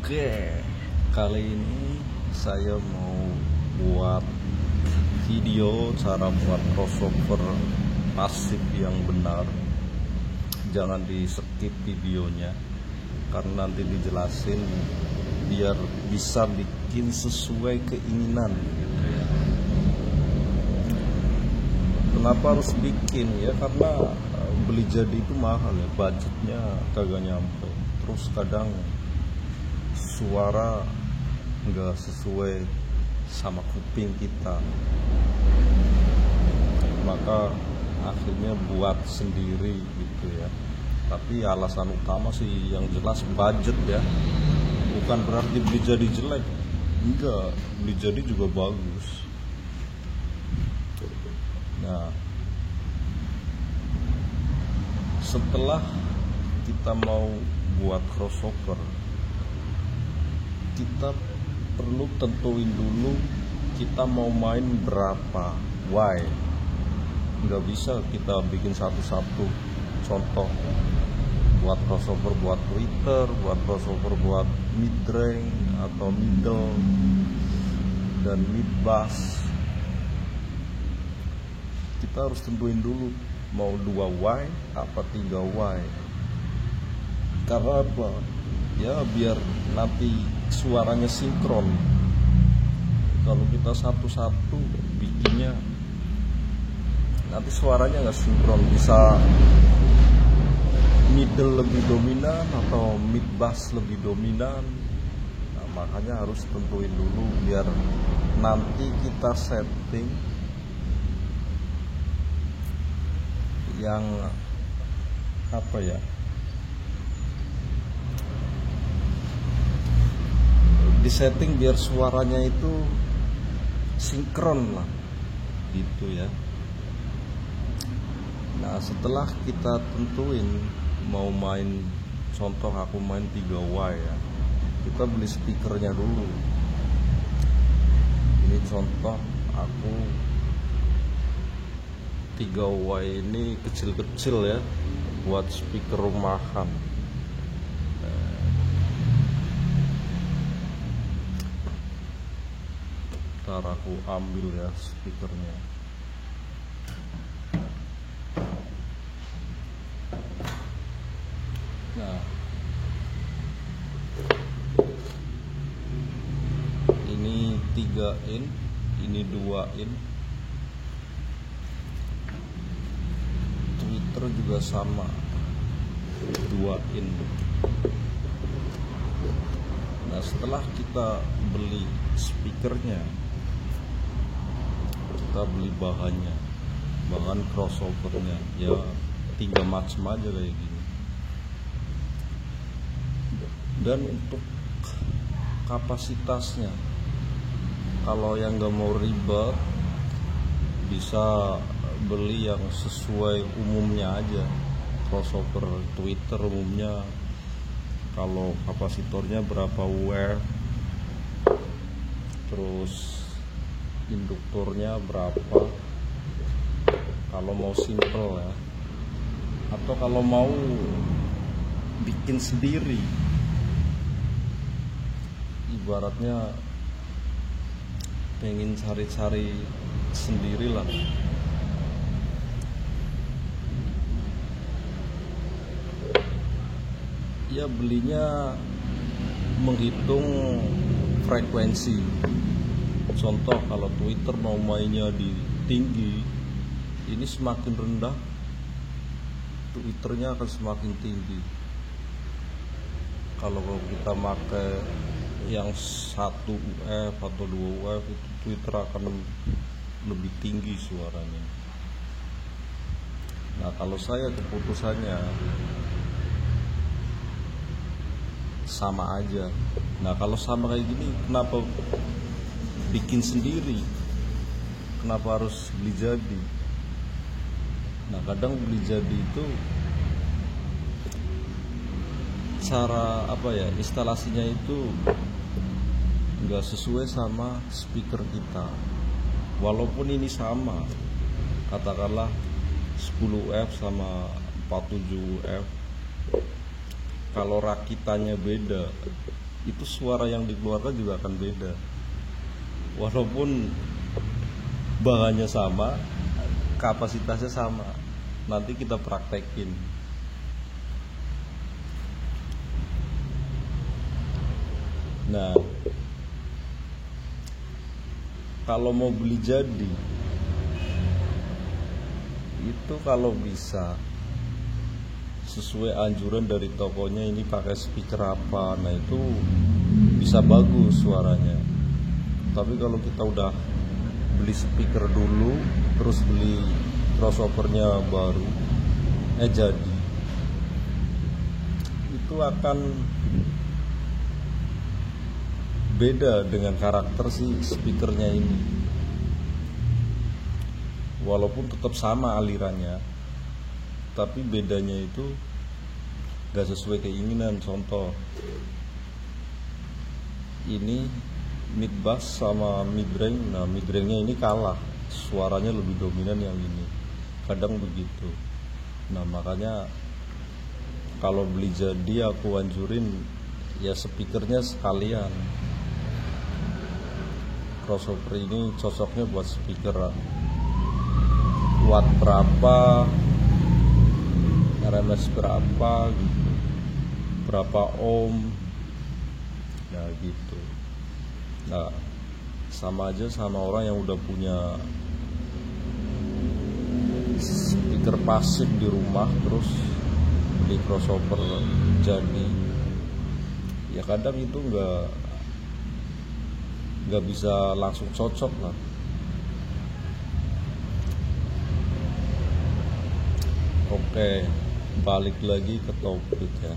Oke, kali ini saya mau buat video cara buat crossover pasif yang benar. Jangan di skip videonya karena nanti dijelasin biar bisa bikin sesuai keinginan gitu ya. Kenapa harus bikin ya? Karena beli jadi itu mahal ya, budgetnya kagak nyampe. Terus kadang suara nggak sesuai sama kuping kita, maka akhirnya buat sendiri gitu ya. Tapi alasan utama sih yang jelas budget ya, bukan berarti beli jadi jelek, enggak, beli jadi juga bagus. Nah, setelah kita mau buat crossover, kita perlu tentuin dulu kita mau main berapa, why. Nggak bisa kita bikin satu-satu. Contoh buat crossover buat Twitter, buat crossover buat mid range atau middle dan mid bass. Kita harus tentuin dulu mau 2Y apa 3Y. Karena apa? Ya biar nanti suaranya sinkron. Kalau kita satu-satu bikinnya, nanti suaranya nggak sinkron, bisa middle lebih dominan atau mid bass lebih dominan. Nah, makanya harus tentuin dulu biar nanti kita setting yang apa ya, disetting biar suaranya itu sinkron lah gitu ya. Nah, setelah kita tentuin mau main, contoh aku main 3Y ya, kita beli speakernya dulu. Ini contoh aku 3Y ini kecil-kecil ya, buat speaker rumahan. Ntar aku ambil ya speakernya. Nah, ini 3 in, ini 2 in. Twitter juga sama, 2 in. Nah, setelah kita beli speakernya, kita beli bahannya, bahan crossovernya ya 3 macam aja kayak gini. Dan untuk kapasitasnya, kalau yang nggak mau ribet bisa beli yang sesuai umumnya aja. Crossover Twitter umumnya kalau kapasitornya berapa W, terus induktornya berapa, kalau mau simple ya. Atau kalau mau bikin sendiri, ibaratnya pengen cari-cari sendiri lah, ya belinya menghitung frekuensi. Contoh kalau Twitter mau mainnya di tinggi, ini semakin rendah Twitternya akan semakin tinggi. Kalau kita pakai yang 1 UF atau 2 UF, itu Twitter akan lebih tinggi suaranya. Nah, kalau saya keputusannya sama aja. Nah, kalau sama kayak gini, kenapa bikin sendiri? Kenapa harus beli jadi? Nah, kadang beli jadi itu cara apa ya, instalasinya itu nggak sesuai sama speaker kita. Walaupun ini sama, katakanlah 10 UF sama 47 UF, kalau rakitannya beda, itu suara yang dikeluarkan juga akan beda. Walaupun bahannya sama, kapasitasnya sama. Nanti kita praktekin. Nah, kalau mau beli jadi, itu kalau bisa sesuai anjuran dari tokonya, ini pakai speaker apa, nah itu bisa bagus suaranya. Tapi kalau kita udah beli speaker dulu terus beli crossovernya baru jadi, itu akan beda dengan karakter si speakernya ini. Walaupun tetap sama alirannya, tapi bedanya itu gak sesuai keinginan. Contoh, ini mid bass sama mid range. Nah, mid range-nya ini kalah, suaranya lebih dominan yang ini. Kadang begitu. Nah, makanya kalau beli jadi aku anjurin ya speakernya sekalian. Crossover ini cocoknya buat speaker watt berapa, RMS berapa gitu, berapa ohm, ya gitu. Nah, sama aja sama orang yang udah punya speaker pasif di rumah terus beli crossover jadi, ya kadang itu nggak bisa langsung cocok lah. Oke, balik lagi ke topik ya.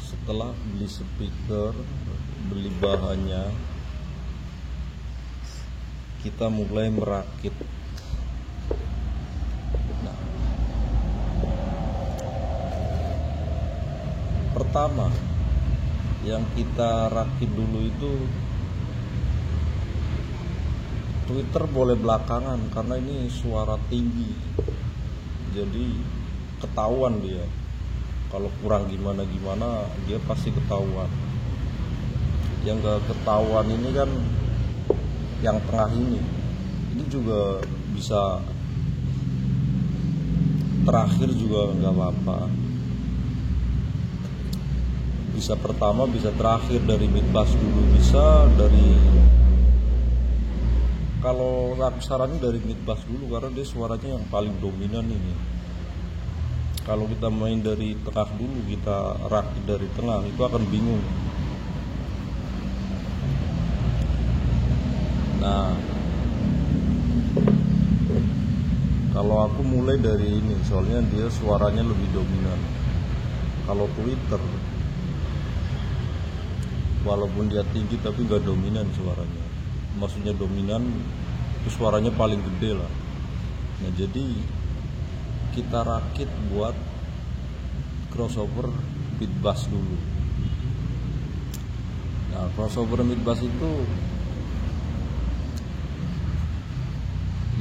Setelah beli speaker, beli bahannya, kita mulai merakit. Nah, pertama yang kita rakit dulu itu tweeter boleh belakangan karena ini suara tinggi, jadi ketahuan dia. Kalau kurang gimana dia pasti ketahuan. Yang gak ketahuan ini kan yang tengah ini juga bisa terakhir juga nggak apa-apa, bisa pertama bisa terakhir, dari mid bass dulu bisa, dari, kalau aku saranin dari mid bass dulu karena dia suaranya yang paling dominan ini. Kalau kita main dari tengah dulu, kita rakit dari tengah, itu akan bingung. Nah, kalau aku mulai dari ini, soalnya dia suaranya lebih dominan. Kalau tweeter, walaupun dia tinggi tapi gak dominan suaranya. Maksudnya dominan itu suaranya paling gede lah. Nah, jadi kita rakit buat crossover mid bass dulu. Nah, crossover mid bass itu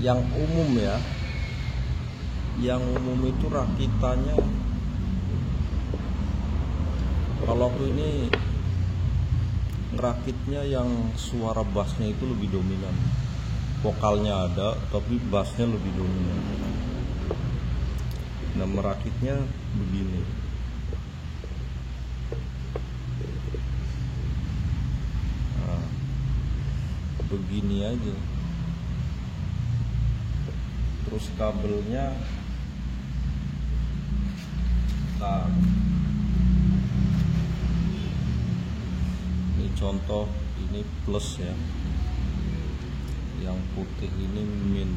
yang umum ya, yang umum itu rakitannya, kalau aku ini ngerakitnya yang suara bassnya itu lebih dominan. Vokalnya ada tapi bassnya lebih dominan. Nah, merakitnya begini. Nah, begini aja. Terus kabelnya, nah, ini contoh, ini plus ya, yang putih ini min.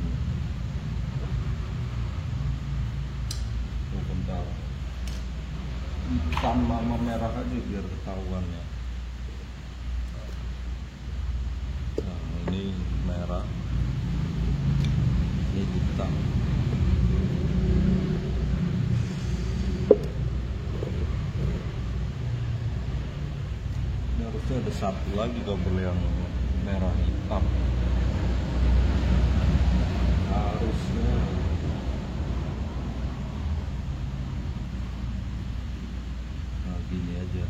Bentar, hitam sama merah aja biar ketahuan ya. Nah, ini merah, ini hitam. Ini harusnya ada satu lagi kabel yang merah hitam, harusnya. Nah, gini aja.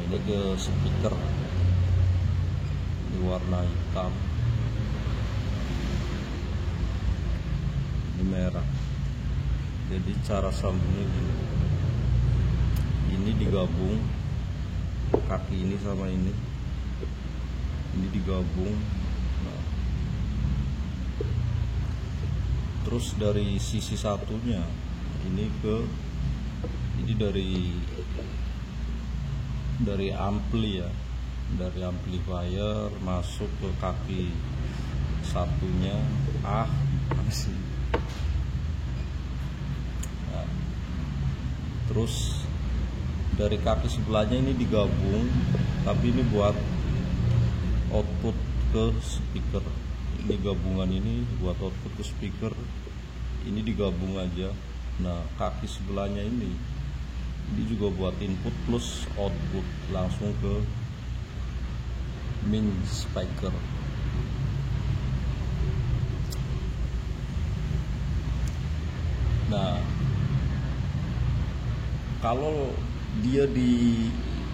ini ke speaker, ini warna hitam, ini merah. Jadi cara sambungnya gini, ini digabung, kaki ini sama ini digabung. Nah, terus dari sisi satunya ini dari ampli ya, dari amplifier masuk ke kaki satunya. Masih. Nah, terus dari kaki sebelahnya ini digabung, tapi ini buat output ke speaker. Ini gabungan ini buat output ke speaker, ini digabung aja. Nah, kaki sebelahnya ini juga buat input plus output langsung ke main speaker. Nah, kalau dia digabung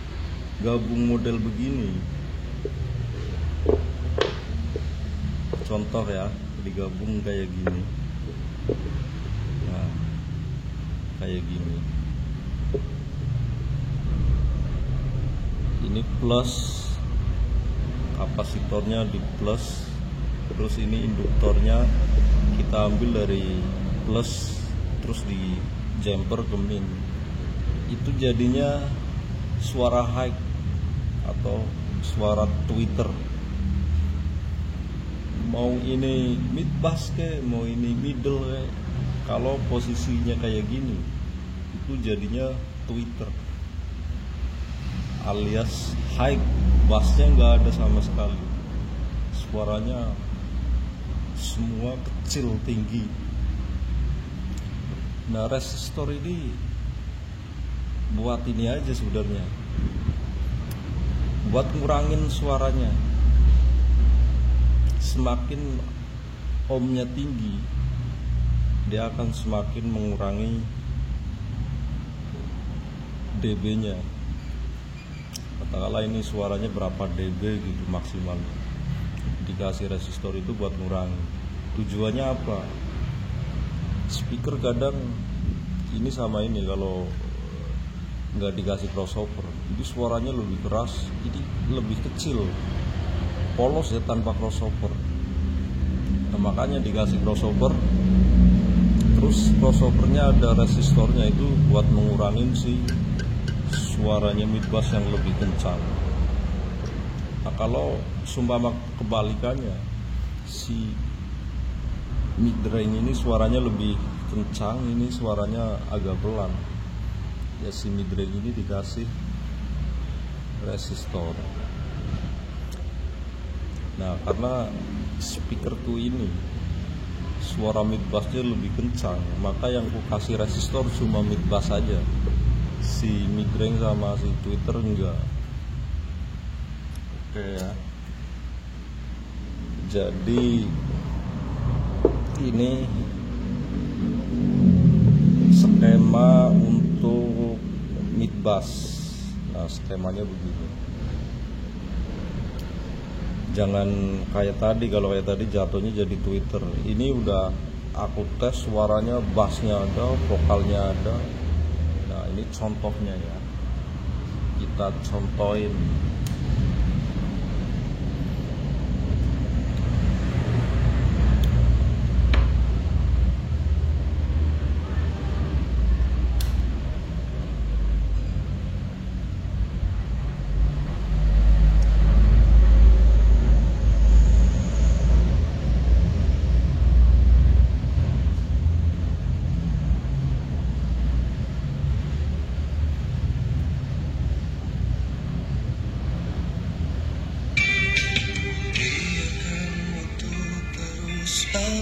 model begini, contoh ya, digabung kayak gini. Nah, kayak gini. Ini plus, kapasitornya di plus, terus ini induktornya kita ambil dari plus, terus di jumper ke min. Itu jadinya suara high atau suara tweeter. Mau ini mid bass ke, mau ini middle ke, kalau posisinya kayak gini, itu jadinya tweeter, alias high, bassnya nggak ada sama sekali, suaranya semua kecil tinggi. Nah, resistor ini buat ini aja sebenarnya, buat ngurangin suaranya. Semakin ohmnya tinggi, dia akan semakin mengurangi dB-nya. Katakanlah ini suaranya berapa dB gitu maksimalnya, dikasih resistor itu buat ngurangi. Tujuannya apa? Speaker kadang ini sama ini, kalau nggak dikasih crossover, jadi suaranya lebih keras, jadi lebih kecil, polos ya tanpa crossover. Nah, makanya dikasih crossover, terus crossovernya ada resistornya, itu buat mengurangin si suaranya mid bass yang lebih kencang. Nah, kalau sumpama kebalikannya, si mid range ini suaranya lebih kencang, ini suaranya agak pelan, ya si mid range ini dikasih resistor. Nah, karena speakerku ini suara mid bassnya lebih kencang, maka yang ku kasih resistor cuma mid bass aja, si mid range sama si tweeter enggak. Oke ya, jadi ini skema untuk mid bass. Nah, skemanya begini, jangan kayak tadi. Kalau kayak tadi jatuhnya jadi tweeter. Ini udah aku tes, suaranya bassnya ada, vokalnya ada. Nah, ini contohnya ya, kita contohin.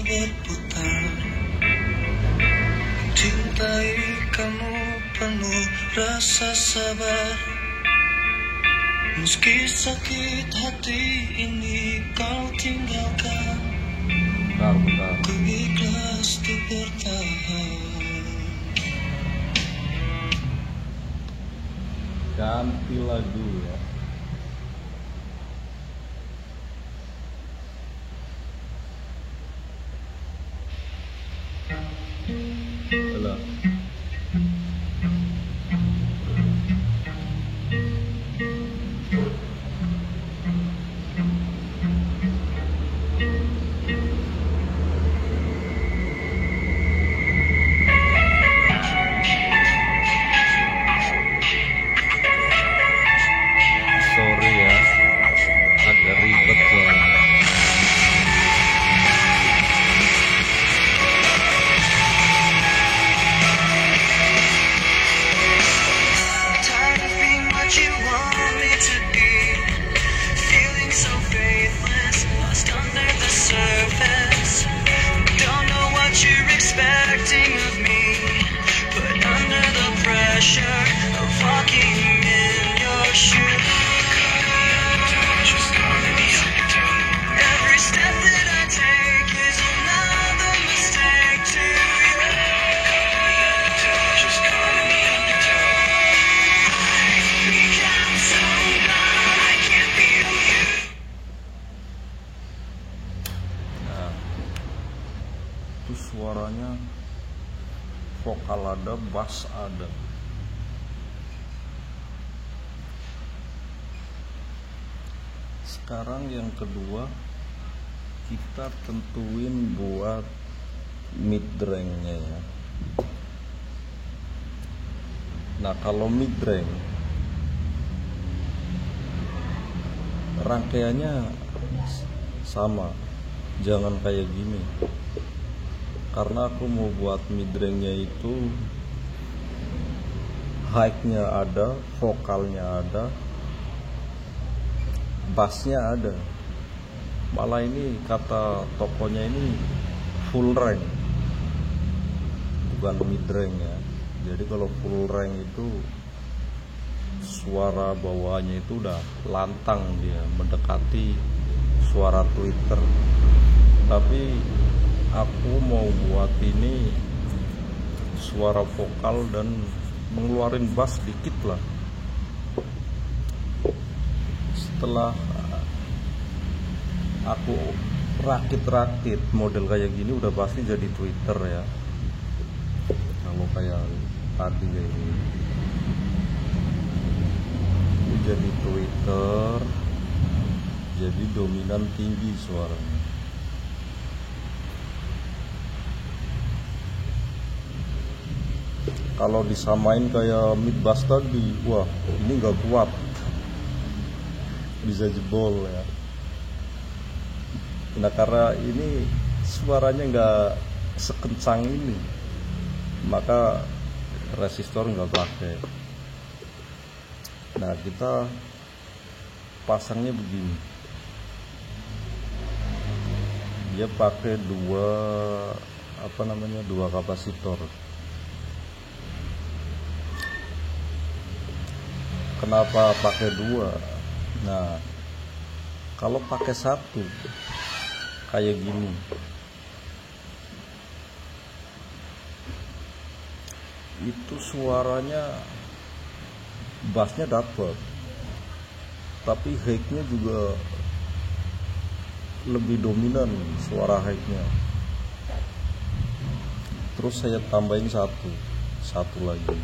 Berputar, cintai kamu penuh rasa sabar. Meski sakit hati ini kau tinggalkan, Bentar. ku ikhlas untuk bertahan. Ganti lagu ya. Halo. Sorry ya, agak ribet soalnya. Tired of being what you want me to be, feeling so faithless, lost under the surface. Don't know what you're expecting of me, but under the pressure of walking in your shoes, every step that I take is another mistake to you. Become so numb, I can't feel you. Nah, itu suaranya vokal ada, bass ada. Sekarang yang kedua, kita tentuin buat mid-range-nya ya. Nah, kalau mid-range rangkaiannya sama, jangan kayak gini. Karena aku mau buat mid-range-nya itu high-nya ada, vokalnya ada, bassnya ada. Malah ini kata tokonya ini full range, bukan mid range ya. Jadi kalau full range itu suara bawaannya itu udah lantang, dia mendekati suara Twitter. Tapi aku mau buat ini suara vokal dan mengeluarin bass dikit lah. Setelah aku rakit-rakit model kayak gini, udah pasti jadi Twitter ya. Kalau kayak tadi kayak gini, ini jadi Twitter, jadi dominan tinggi suaranya. Kalau disamain kayak mid bass tadi, wah ini nggak kuat, bisa jebol ya. Nah, karena ini suaranya nggak sekencang ini, maka resistor nggak pakai. Nah, kita pasangnya begini, dia pakai dua kapasitor. Kenapa pakai dua? Nah, kalau pakai satu kayak gini, itu suaranya bassnya dapet, tapi high-nya juga lebih dominan suara high-nya. Terus saya tambahin satu lagi,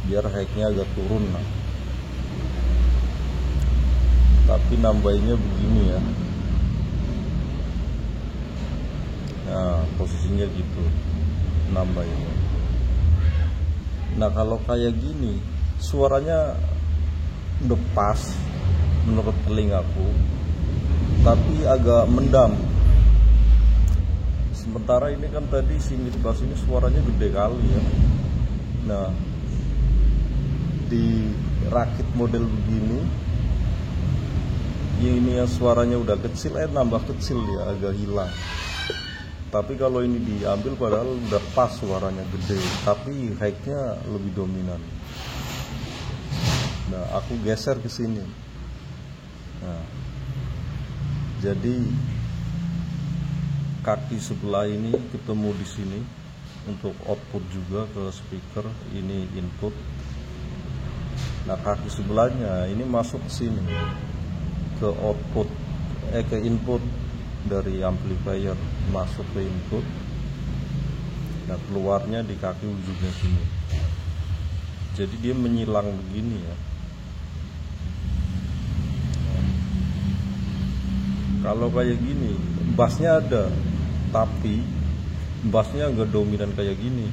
biar high-nya agak turun lah. Tapi nambahinnya begini ya. Nah, posisinya gitu nambahinnya. Nah, kalau kayak gini suaranya udah pas menurut telingaku, tapi agak mendam. Sementara ini kan tadi si mid bass ini suaranya gede kali ya. Nah, di rakit model begini, ini yang suaranya udah kecil, nambah kecil ya, agak hilang. Tapi kalau ini diambil padahal udah pas suaranya gede, tapi high-nya lebih dominan. Nah, aku geser ke sini. Nah, jadi kaki sebelah ini ketemu di sini, untuk output juga ke speaker, ini input. Nah kaki sebelahnya ini masuk ke sini ke output, ke input dari amplifier, masuk ke input. Nah keluarnya di kaki ujungnya sini. Jadi dia menyilang begini ya. Kalau kayak gini, bassnya ada, tapi bassnya nggak dominan kayak gini.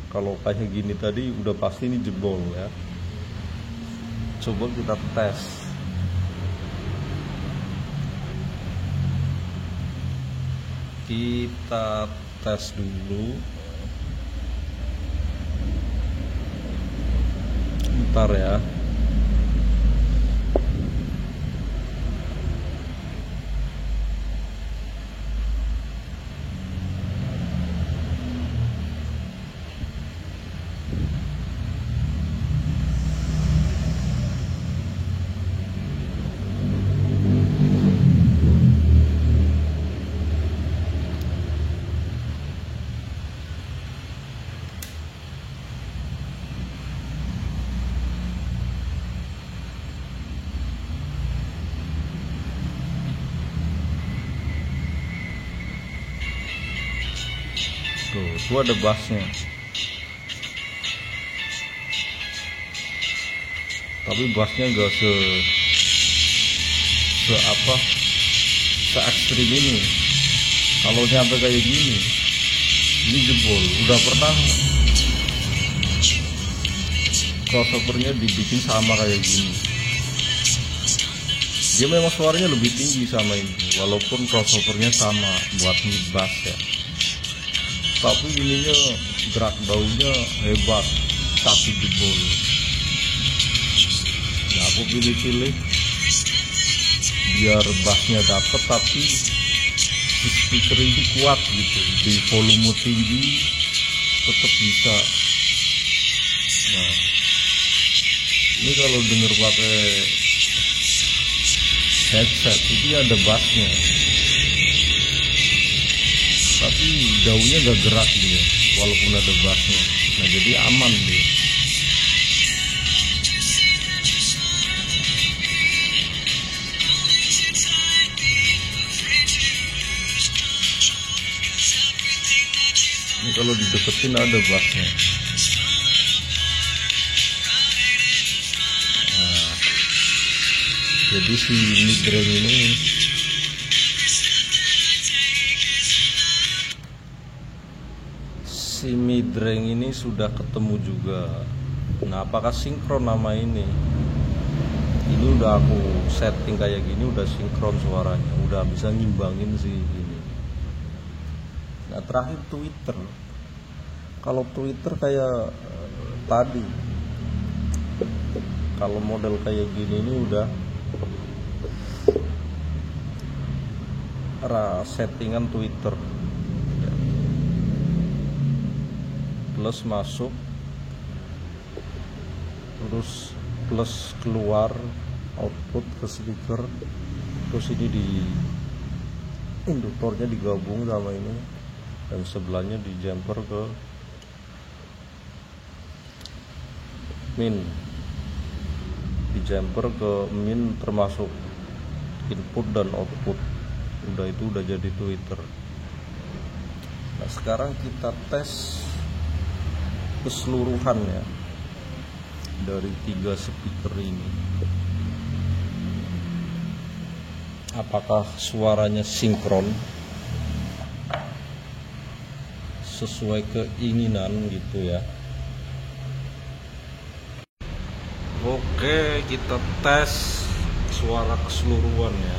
Kalau kayak gini tadi udah pasti ini jebol ya. Coba kita tes. Kita tes dulu. Bentar ya. Tuh ada bassnya, tapi bassnya nggak se ekstrim ini. Kalau nyampe kayak gini, ini jebol. Udah pernah crossovernya dibikin sama kayak gini. Dia memang suaranya lebih tinggi sama ini, walaupun crossovernya sama buat mid bass ya. Tapi ininya gerak baunya hebat, tapi jebol. Nah aku pilih-pilih biar bassnya dapet tapi speaker ini kuat gitu, di volume tinggi tetap bisa. Nah ini kalau denger pakai headset ini ada bassnya, tapi daunnya gak gerak dia walaupun ada bassnya. Nah jadi aman dia. Ini kalau dideketin ada bassnya. Nah, jadi si mid-range ini mid-range ini sudah ketemu juga. Nah apakah sinkron nama ini? Ini udah aku setting kayak gini, udah sinkron suaranya, udah bisa ngimbangin sih ini. Nah terakhir Twitter. Kalau Twitter kayak tadi, kalau model kayak gini ini udah settingan Twitter, plus masuk, terus plus keluar output ke speaker, terus ini di induktornya digabung sama ini, dan sebelahnya di jumper ke min, di jumper ke min termasuk input dan output. Udah itu udah jadi Twitter. Nah sekarang kita tes keseluruhan ya dari 3 speaker ini, apakah suaranya sinkron sesuai keinginan gitu ya. Oke, kita tes suara keseluruhan ya.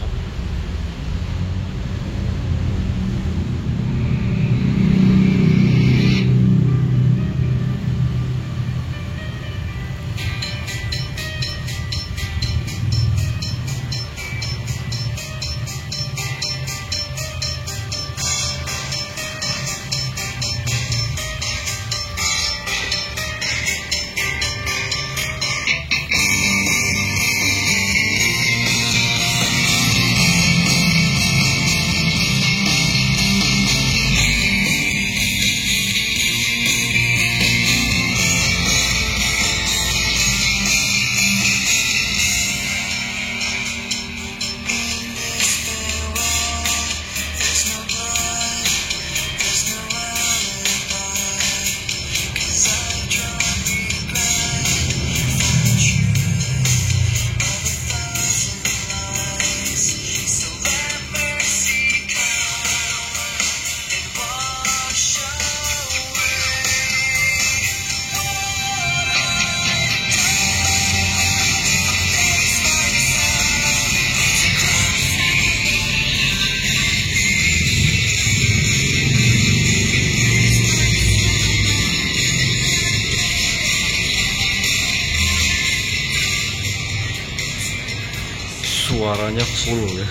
suaranya full ya.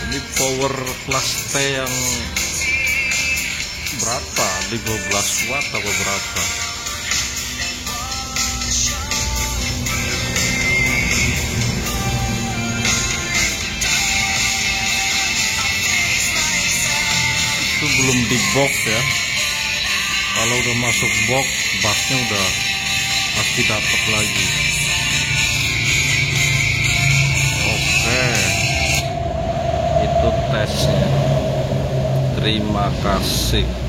Ini power kelas T yang berapa? 15 watt atau berapa? Itu belum di box ya. Kalau udah masuk box, bassnya udah pasti dapat lagi. Oke, itu tesnya. Terima kasih.